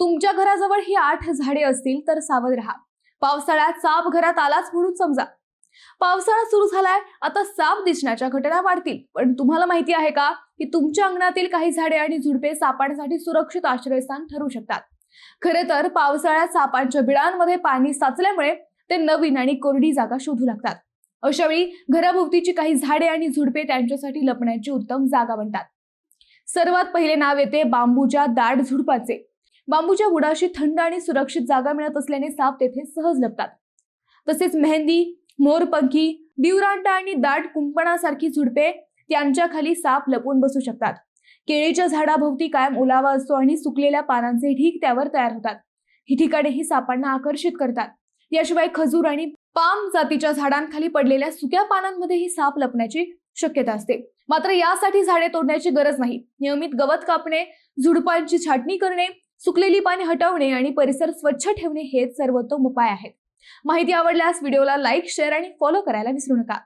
तुमच्या घराजवळ ही 8 झाडे असतील तर सावध राहा. पावसाळ्यात साप घरात आलाच म्हणून समजा. पावसाळा सुरू झालाय, आता साप दिसण्याच्या घटना वाढतील. पण तुम्हाला माहिती आहे का की तुमच्या अंगणातील काही झाडे आणि झुडपे सापांसाठी सुरक्षित आश्रयस्थान ठरू शकतात. खरे तर पावसाळ्यात सापांच्या बिळांमध्ये पाणी साचल्यामुळे ते नवीन आणि कोरडी जागा शोधू लागतात. अशावेळी घराभोवतीची काही झाडे आणि झुडपे त्यांच्यासाठी लपण्याची उत्तम जागा बनतात. सर्वात पहिले नाव येते बांबूच्या दाट झुडपाचे. बांबूच्या बुडाशी थंड आणि सुरक्षित जागा मिळत असल्याने साप तेथे सहज लपतात. तसेच मेहंदी, मोरपंखी, दिवरांटा आणि दाट कुंपणासारखी झुडपे, त्यांच्या खाली साप लपून बसू शकतात. केळीच्या झाडाभोवती कायम ओलावा असतो आणि सुकलेल्या पानांचे ढीग त्यावर तयार होतात. ही ठिकाणेही सापांना आकर्षित करतात. याशिवाय खजूर आणि पाम जातीच्या झाडांखाली पडलेल्या सुक्या पानांमध्येही साप लपण्याची शक्यता असते. मात्र यासाठी झाडे तोडण्याची गरज नाही. नियमित गवत कापणे, झुडपांची छाटणी करणे, सुकलेली पाने हटवणे आणि परिसर स्वच्छ ठेवणे हेच सर्वोत्तम उपाय आहेत. माहिती आवडल्यास व्हिडिओला लाईक, शेअर आणि फॉलो करायला विसरू नका.